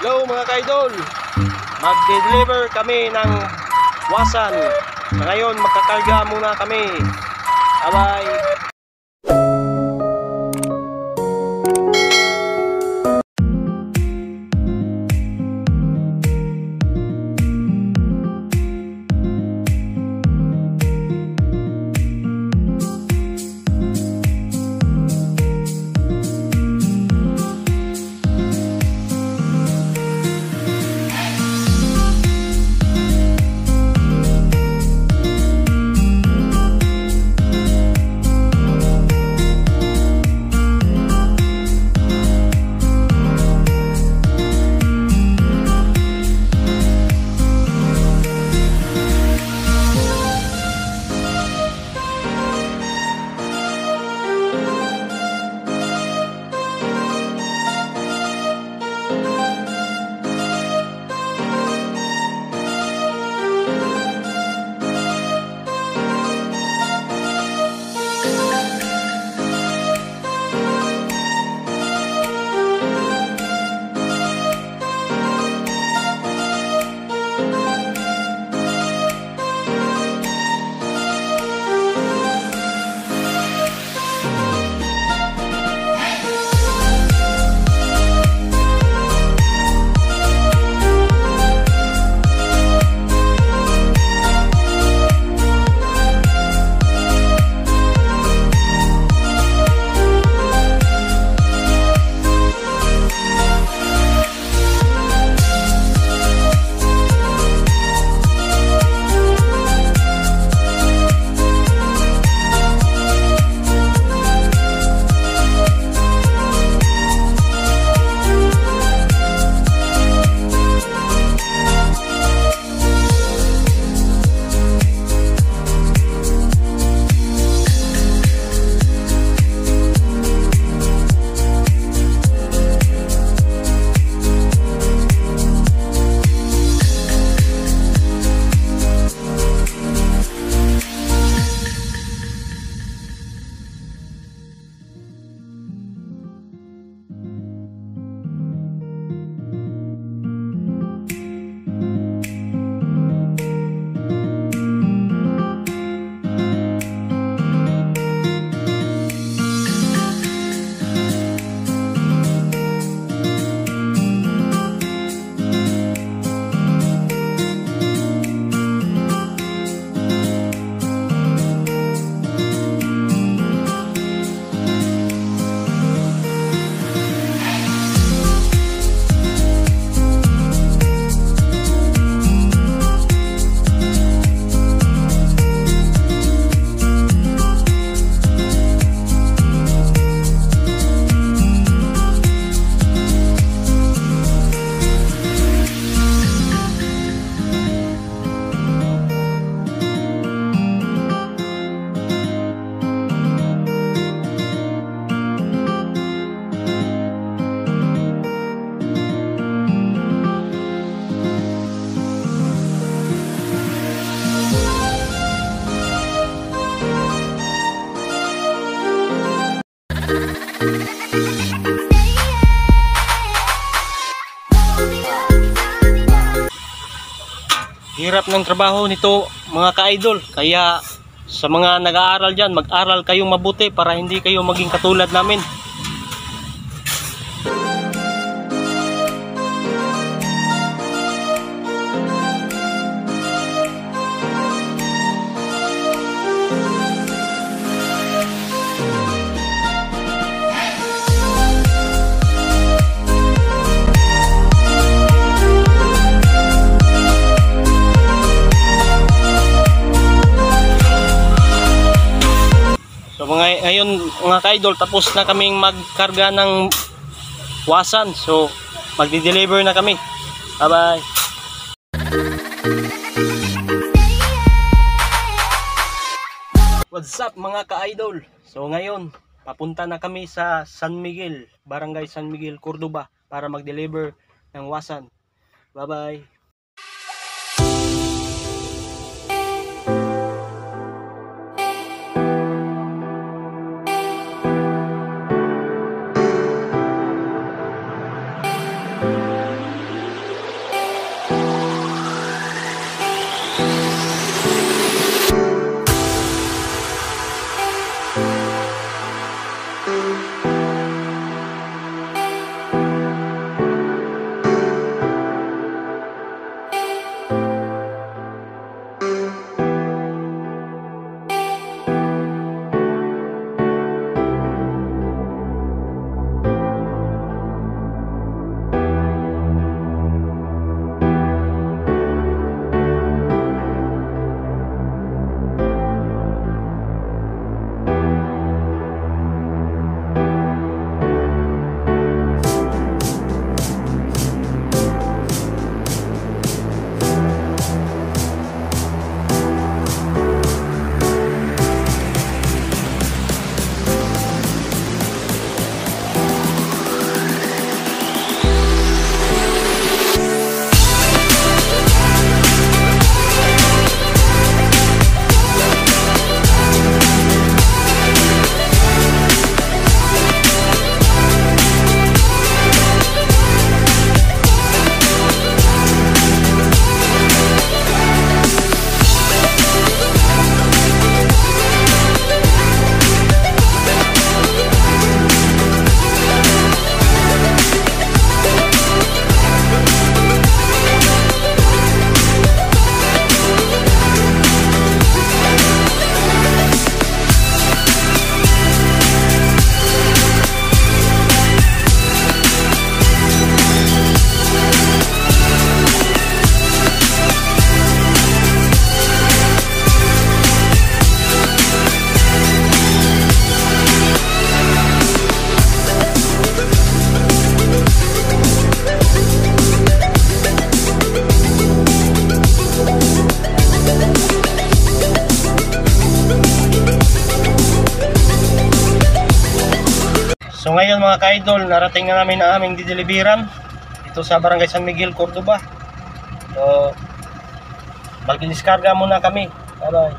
Hello mga ka-idol, mag-deliver kami ng wasan. Ngayon magkakarga muna kami. Bye bye. Hirap ng trabaho nito mga ka-idol, kaya sa mga nag-aaral dyan, mag-aral kayong mabuti para hindi kayo maging katulad namin. So ngayon mga ka-idol, tapos na kaming magkarga ng wasan. So magdi-deliver na kami. Bye bye. What's up mga ka-idol? So ngayon papunta na kami sa San Miguel, Barangay San Miguel, Cordoba, para mag-deliver ng wasan. Bye bye. So ngayon mga ka-idol, narating na namin ang aming dideliveran dito sa Barangay San Miguel, Cordoba. So mag-diskarga muna kami. Bye bye.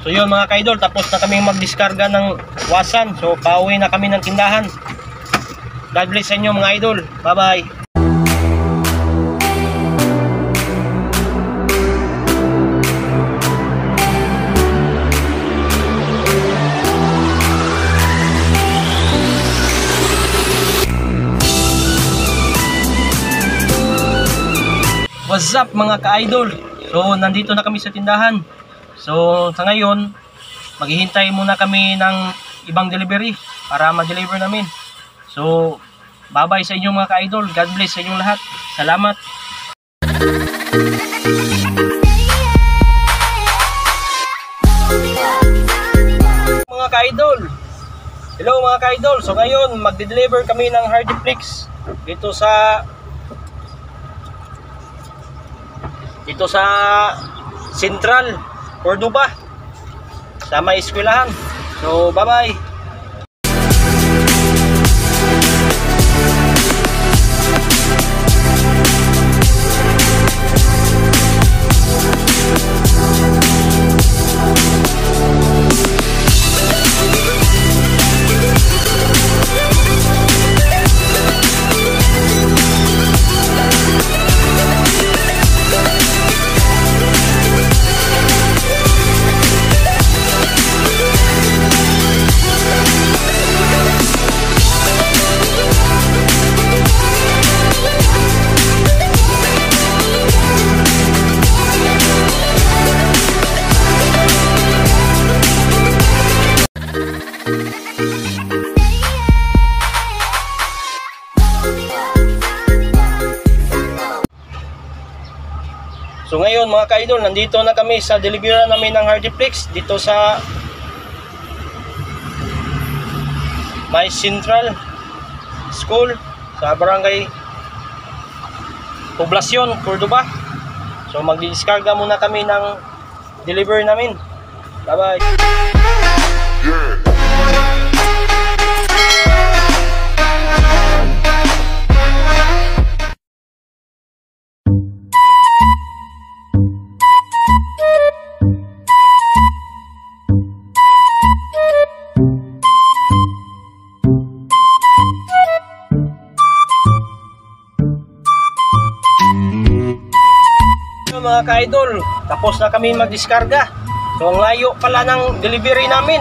So yun mga ka-idol, tapos na kami mag-diskarga ng wasan. So pauwi na kami ng tindahan. God bless sa inyo mga idol. Bye bye. What's up mga ka-idol? So nandito na kami sa tindahan. So sa ngayon, maghihintay muna kami ng ibang delivery para ma-deliver namin. So bye-bye sa inyo mga ka-idol. God bless sa inyong lahat. Salamat. Mga ka-idol. Hello mga ka-idol. So ngayon, magde-deliver kami ng Hardiplex dito sa Central Cordoba sa may eskwelahan. So bye bye. So ngayon mga ka-idol, nandito na kami sa delivery namin ng Hardiplex dito sa may Central School sa Barangay Poblacion, Cordoba. So magdi-diskarga muna kami ng delivery namin. Bye bye. Mga ka-idol, tapos na kami mag-diskarga. So ang layo pala ng delivery namin,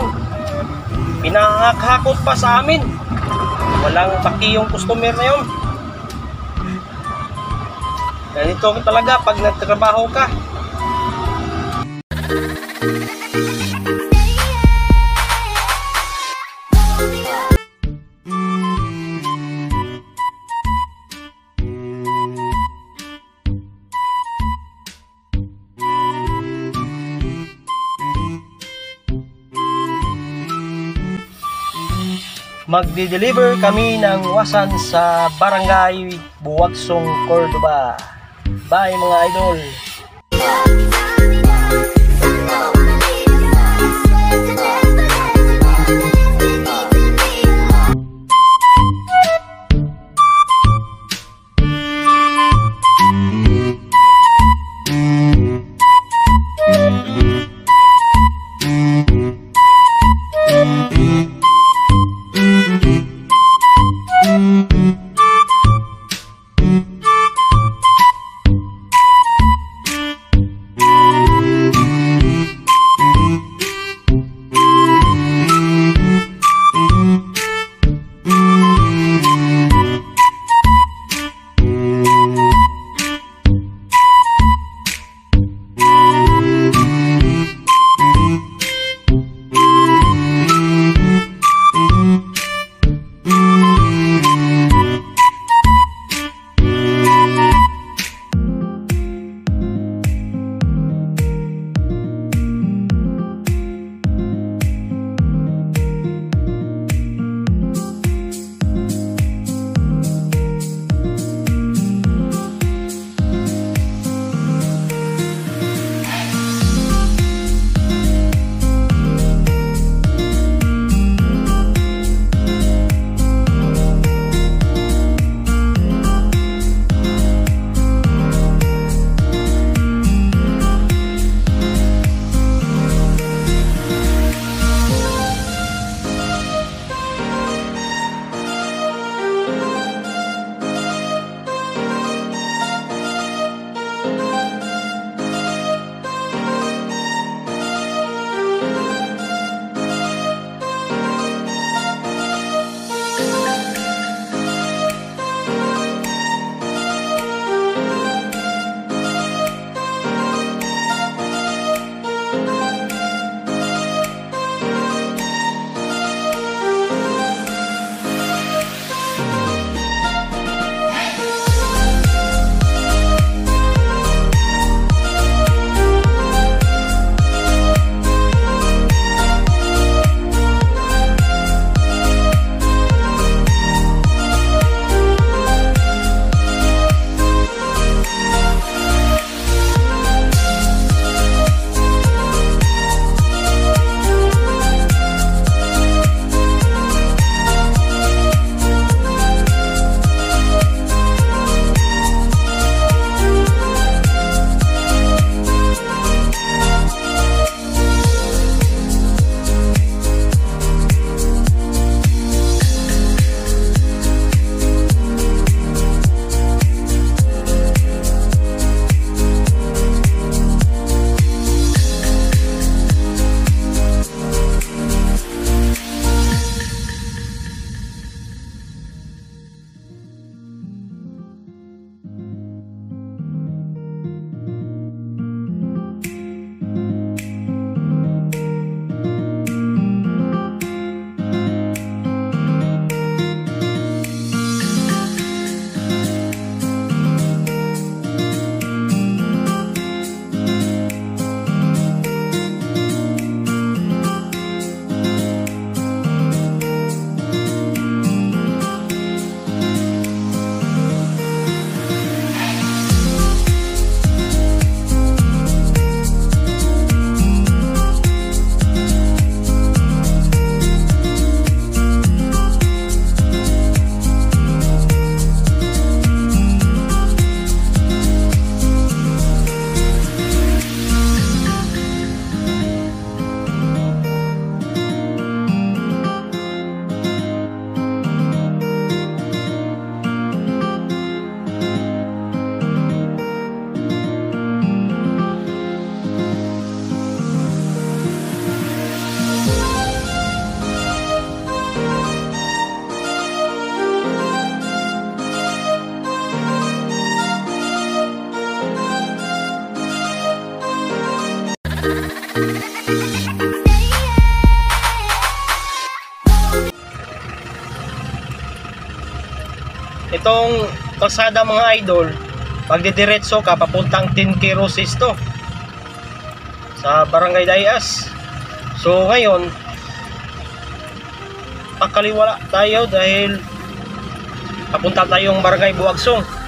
pinahakot pa sa amin, walang paki yung customer na yun. Ganito talaga pag nagtrabaho ka. Magdi-deliver kami ng wasan sa Barangay Buwagsong, Cordoba. Bye mga idol. itong kalsada mga idol, magdidiretso ka papuntang 10K Roses to sa Barangay Dayas. So ngayon pakaliwala tayo dahil papunta tayong Barangay Buagsong.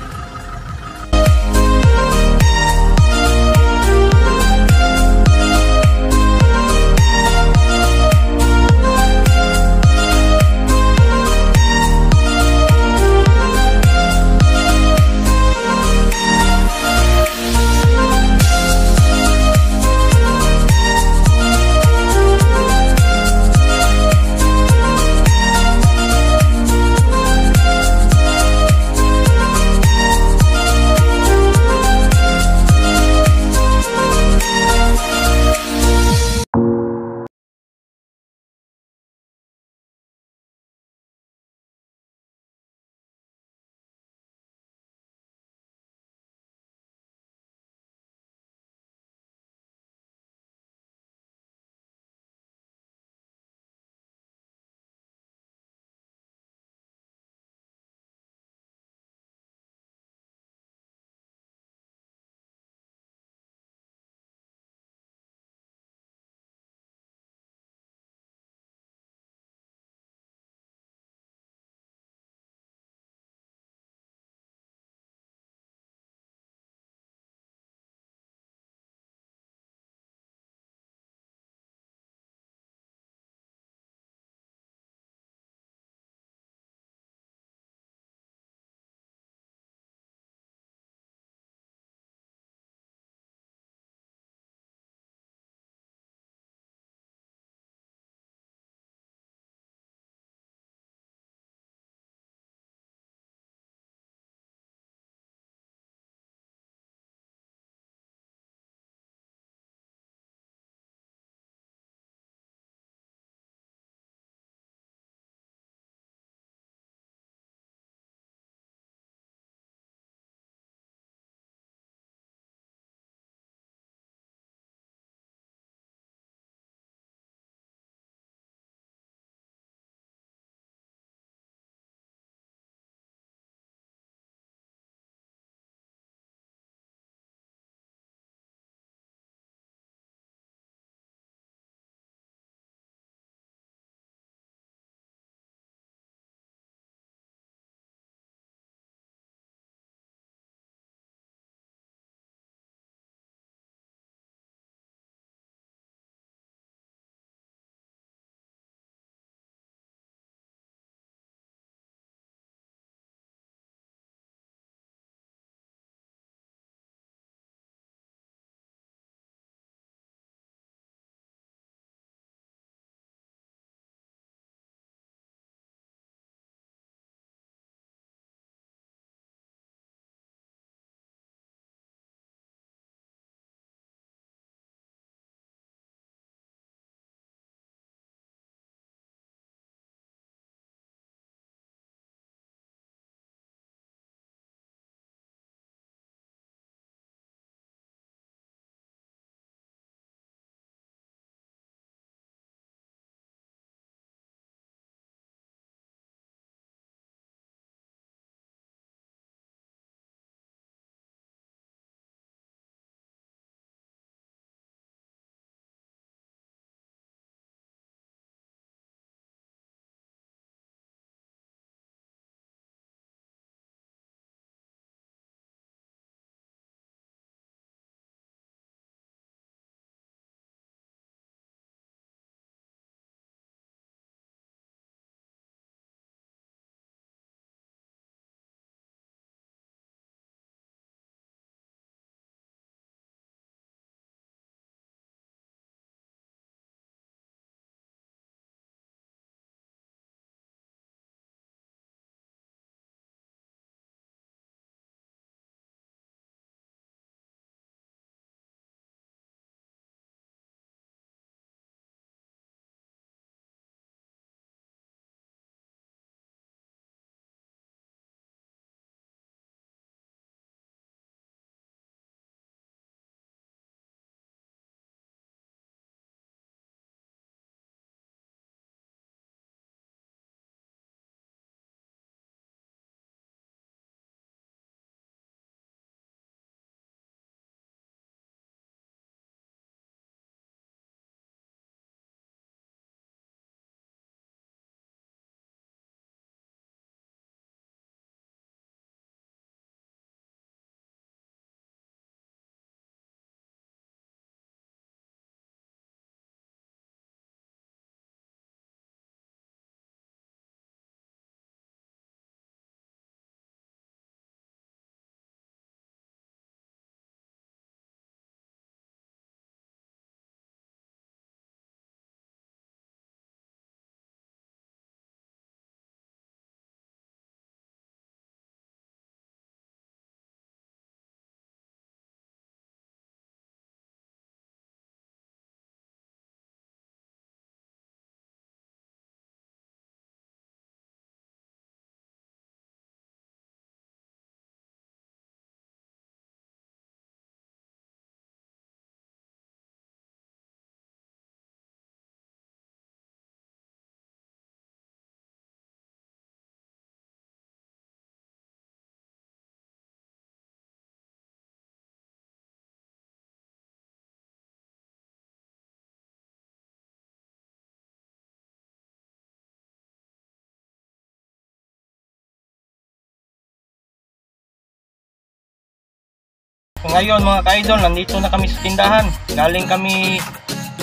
ngayon mga ka-idol, nandito na kami sa tindahan. Galing kami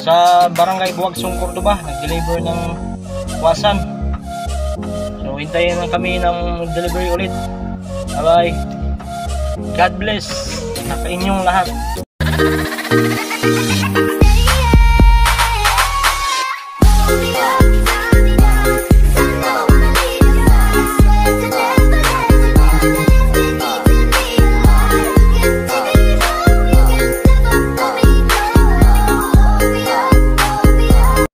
sa Barangay Buwagsong, Cordoba. Nag-deliver ng wasan. So hintayin na kami ng delivery ulit. Bye bye. God bless sa inyong lahat.